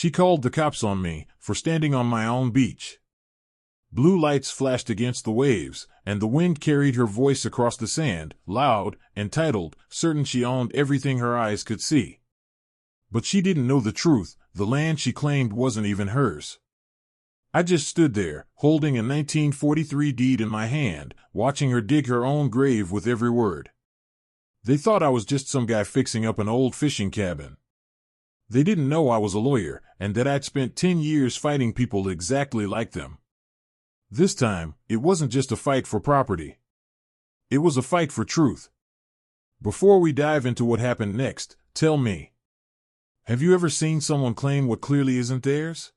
She called the cops on me for standing on my own beach. Blue lights flashed against the waves, and the wind carried her voice across the sand, loud, entitled, certain she owned everything her eyes could see. But she didn't know the truth. The land she claimed wasn't even hers. I just stood there, holding a 1943 deed in my hand, watching her dig her own grave with every word. They thought I was just some guy fixing up an old fishing cabin. They didn't know I was a lawyer, and that I'd spent 10 years fighting people exactly like them. This time, it wasn't just a fight for property. It was a fight for truth. Before we dive into what happened next, tell me, have you ever seen someone claim what clearly isn't theirs?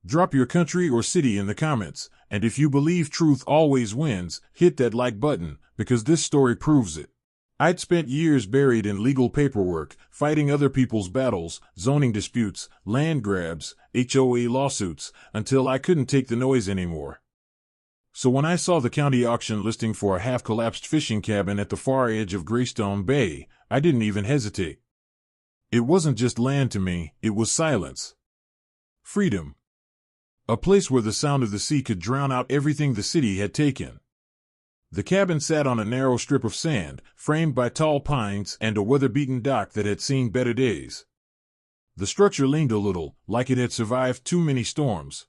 Drop your country or city in the comments, and if you believe truth always wins, hit that like button, because this story proves it. I'd spent years buried in legal paperwork, fighting other people's battles, zoning disputes, land grabs, HOA lawsuits, until I couldn't take the noise anymore. So when I saw the county auction listing for a half-collapsed fishing cabin at the far edge of Greystone Bay, I didn't even hesitate. It wasn't just land to me, it was silence. Freedom. A place where the sound of the sea could drown out everything the city had taken. The cabin sat on a narrow strip of sand, framed by tall pines and a weather-beaten dock that had seen better days. The structure leaned a little, like it had survived too many storms.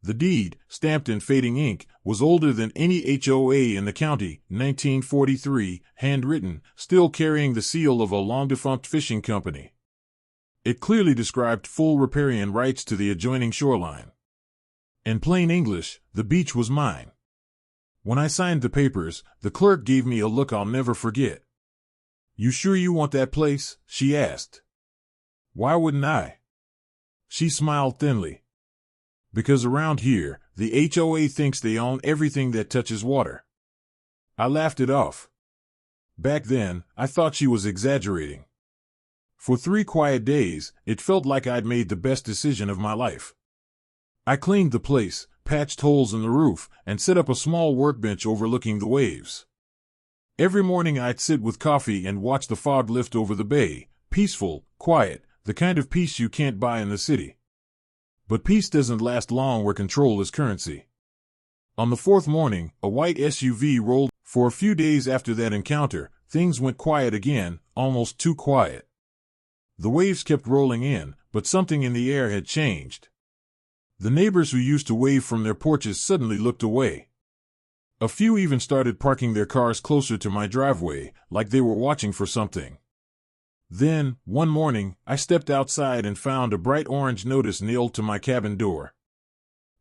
The deed, stamped in fading ink, was older than any HOA in the county, 1943, handwritten, still carrying the seal of a long-defunct fishing company. It clearly described full riparian rights to the adjoining shoreline. In plain English, the beach was mine. When I signed the papers, the clerk gave me a look I'll never forget. "You sure you want that place?" she asked. "Why wouldn't I?" She smiled thinly. "Because around here, the HOA thinks they own everything that touches water." I laughed it off. Back then, I thought she was exaggerating. For 3 quiet days, it felt like I'd made the best decision of my life. I cleaned the place, patched holes in the roof, and set up a small workbench overlooking the waves. Every morning I'd sit with coffee and watch the fog lift over the bay, peaceful, quiet, the kind of peace you can't buy in the city. But peace doesn't last long where control is currency. On the 4th morning, a white SUV rolled. For a few days after that encounter, things went quiet again, almost too quiet. The waves kept rolling in, but something in the air had changed. The neighbors who used to wave from their porches suddenly looked away. A few even started parking their cars closer to my driveway, like they were watching for something. Then, one morning, I stepped outside and found a bright orange notice nailed to my cabin door.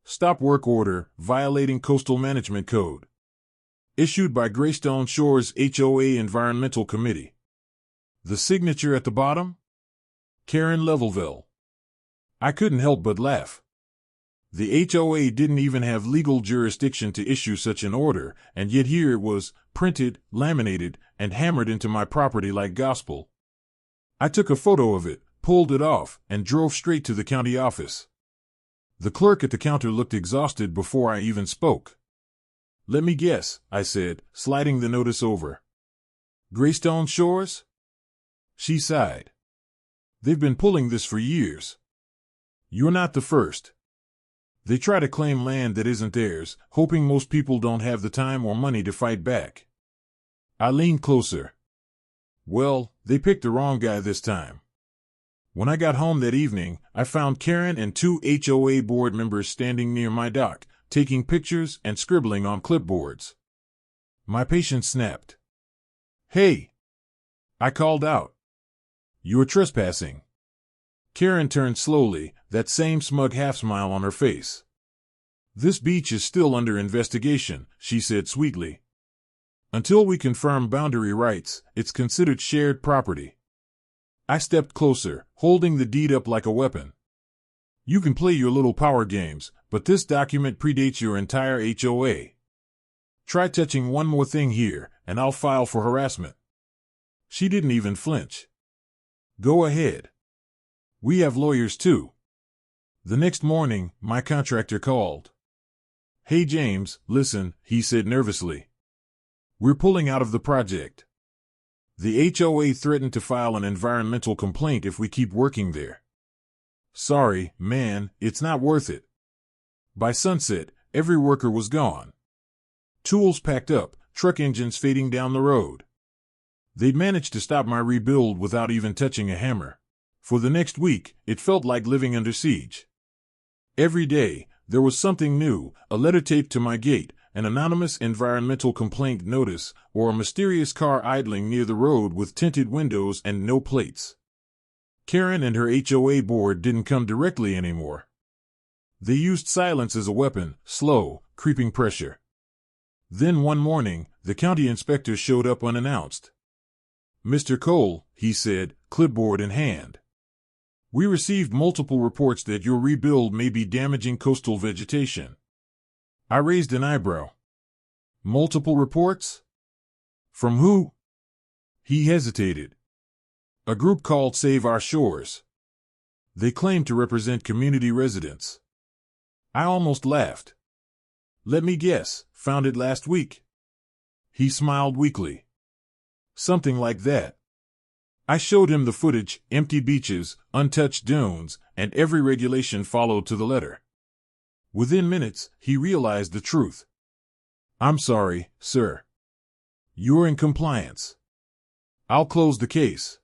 "Stop work order, violating Coastal Management Code." Issued by Greystone Shores HOA Environmental Committee. The signature at the bottom? Karen Levelville. I couldn't help but laugh. The HOA didn't even have legal jurisdiction to issue such an order, and yet here it was, printed, laminated, and hammered into my property like gospel. I took a photo of it, pulled it off, and drove straight to the county office. The clerk at the counter looked exhausted before I even spoke. "Let me guess," I said, sliding the notice over. "Greystone Shores?" She sighed. "They've been pulling this for years. You're not the first. They try to claim land that isn't theirs, hoping most people don't have the time or money to fight back." I leaned closer. "Well, they picked the wrong guy this time." When I got home that evening, I found Karen and 2 HOA board members standing near my dock, taking pictures and scribbling on clipboards. My patience snapped. "Hey!" I called out. "You're trespassing." Karen turned slowly, that same smug half-smile on her face. "This beach is still under investigation," she said sweetly. "Until we confirm boundary rights, it's considered shared property." I stepped closer, holding the deed up like a weapon. "You can play your little power games, but this document predates your entire HOA. Try touching one more thing here, and I'll file for harassment." She didn't even flinch. "Go ahead. We have lawyers too." The next morning, my contractor called. "Hey James, listen," he said nervously. "We're pulling out of the project. The HOA threatened to file an environmental complaint if we keep working there." Sorry, man, it's not worth it. By sunset, every worker was gone. Tools packed up, truck engines fading down the road. They'd managed to stop my rebuild without even touching a hammer. For the next week, it felt like living under siege. Every day, there was something new, a letter taped to my gate, an anonymous environmental complaint notice, or a mysterious car idling near the road with tinted windows and no plates. Karen and her HOA board didn't come directly anymore. They used silence as a weapon, slow, creeping pressure. Then one morning, the county inspector showed up unannounced. "Mr. Cole," he said, clipboard in hand. "We received multiple reports that your rebuild may be damaging coastal vegetation." I raised an eyebrow. "Multiple reports? From who?" He hesitated. "A group called Save Our Shores. They claim to represent community residents." I almost laughed. "Let me guess, founded last week?" He smiled weakly. "Something like that." I showed him the footage, empty beaches, untouched dunes, and every regulation followed to the letter. Within minutes, he realized the truth. "I'm sorry, sir. You're in compliance. I'll close the case."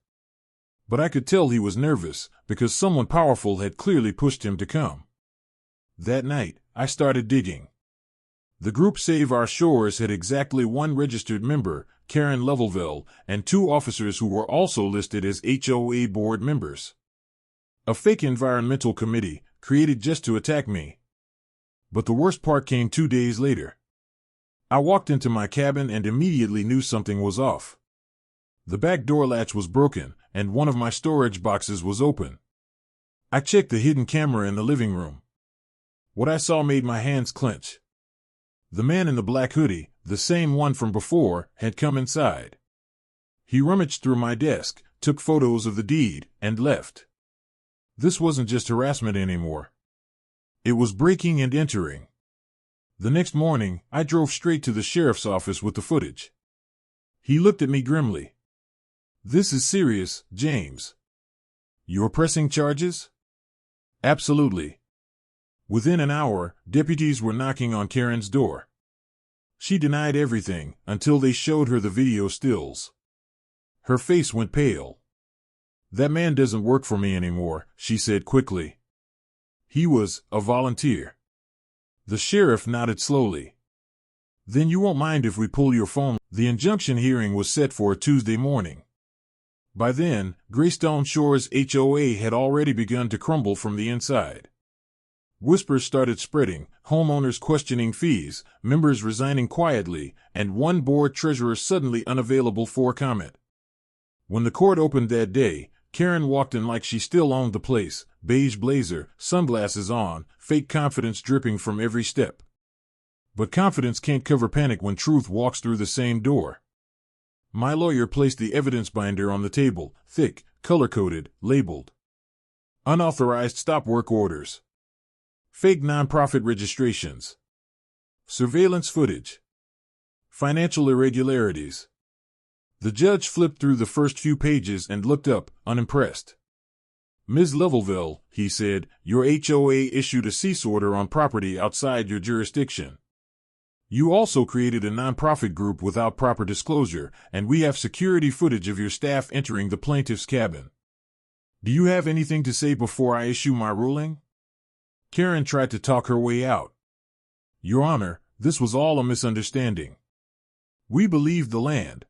But I could tell he was nervous, because someone powerful had clearly pushed him to come. That night, I started digging. The group Save Our Shores had exactly one registered member, Karen Levelville, and 2 officers who were also listed as HOA board members. A fake environmental committee, created just to attack me. But the worst part came 2 days later. I walked into my cabin and immediately knew something was off. The back door latch was broken, and one of my storage boxes was open. I checked the hidden camera in the living room. What I saw made my hands clench. The man in the black hoodie, the same one from before, had come inside. He rummaged through my desk, took photos of the deed, and left. This wasn't just harassment anymore. It was breaking and entering. The next morning, I drove straight to the sheriff's office with the footage. He looked at me grimly. "This is serious, James." "You're pressing charges?" "Absolutely." Within an hour, deputies were knocking on Karen's door. She denied everything, until they showed her the video stills. Her face went pale. "That man doesn't work for me anymore," she said quickly. "He was a volunteer." The sheriff nodded slowly. "Then you won't mind if we pull your phone?" The injunction hearing was set for a Tuesday morning. By then, Greystone Shores HOA had already begun to crumble from the inside. Whispers started spreading, homeowners questioning fees, members resigning quietly, and one board treasurer suddenly unavailable for comment. When the court opened that day, Karen walked in like she still owned the place, beige blazer, sunglasses on, fake confidence dripping from every step. But confidence can't cover panic when truth walks through the same door. My lawyer placed the evidence binder on the table, thick, color-coded, labeled. Unauthorized stop work orders. Fake nonprofit registrations. Surveillance footage. Financial irregularities. The judge flipped through the first few pages and looked up, unimpressed. "Ms. Levelville," he said, "your HOA issued a cease order on property outside your jurisdiction. You also created a nonprofit group without proper disclosure, and we have security footage of your staff entering the plaintiff's cabin. Do you have anything to say before I issue my ruling?" Karen tried to talk her way out. "Your Honor, this was all a misunderstanding. We believed the land."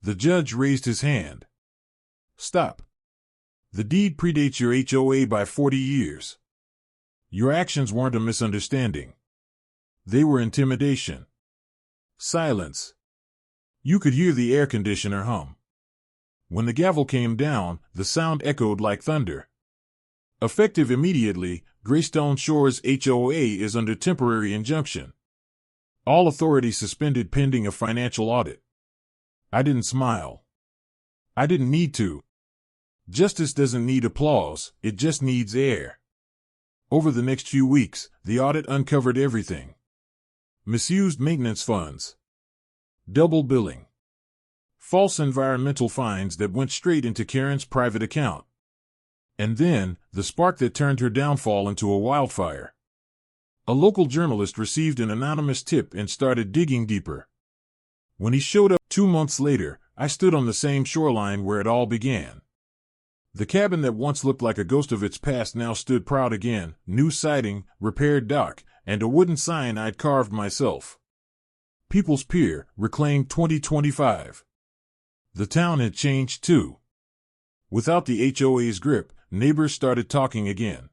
The judge raised his hand. "Stop. The deed predates your HOA by 40 years. Your actions weren't a misunderstanding. They were intimidation." Silence. You could hear the air conditioner hum. When the gavel came down, the sound echoed like thunder. Effective immediately, Greystone Shores HOA is under temporary injunction. All authority suspended pending a financial audit. I didn't smile. I didn't need to. Justice doesn't need applause, it just needs air. Over the next few weeks, the audit uncovered everything. Misused maintenance funds. Double billing. False environmental fines that went straight into Karen's private account. And then, the spark that turned her downfall into a wildfire. A local journalist received an anonymous tip and started digging deeper. When he showed up 2 months later, I stood on the same shoreline where it all began. The cabin that once looked like a ghost of its past now stood proud again, new siding, repaired dock, and a wooden sign I'd carved myself. People's Pier, reclaimed 2025. The town had changed too. Without the HOA's grip, neighbors started talking again.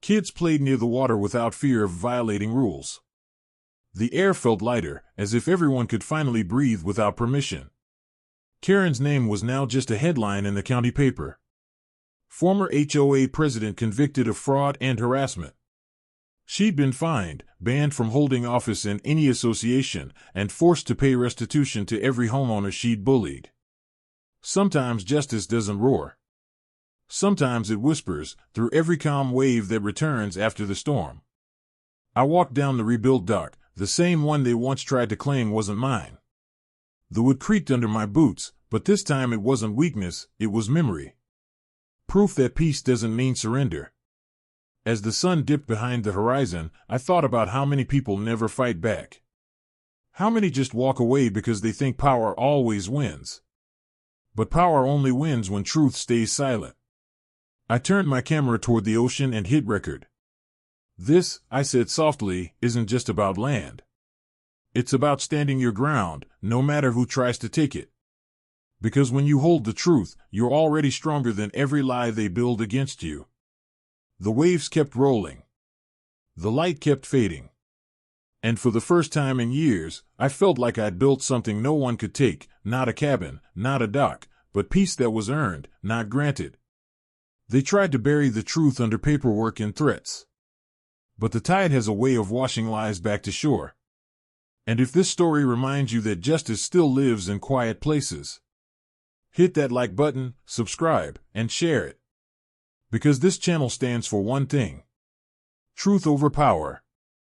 Kids played near the water without fear of violating rules. The air felt lighter, as if everyone could finally breathe without permission. Karen's name was now just a headline in the county paper. Former HOA president convicted of fraud and harassment. She'd been fined, banned from holding office in any association, and forced to pay restitution to every homeowner she'd bullied. Sometimes justice doesn't roar. Sometimes it whispers, through every calm wave that returns after the storm. I walked down the rebuilt dock, the same one they once tried to claim wasn't mine. The wood creaked under my boots, but this time it wasn't weakness, it was memory. Proof that peace doesn't mean surrender. As the sun dipped behind the horizon, I thought about how many people never fight back. How many just walk away because they think power always wins. But power only wins when truth stays silent. I turned my camera toward the ocean and hit record. This, I said softly, isn't just about land. It's about standing your ground, no matter who tries to take it. Because when you hold the truth, you're already stronger than every lie they build against you. The waves kept rolling. The light kept fading. And for the first time in years, I felt like I'd built something no one could take, not a cabin, not a dock, but peace that was earned, not granted. They tried to bury the truth under paperwork and threats. But the tide has a way of washing lies back to shore. And if this story reminds you that justice still lives in quiet places, hit that like button, subscribe, and share it. Because this channel stands for one thing: truth over power.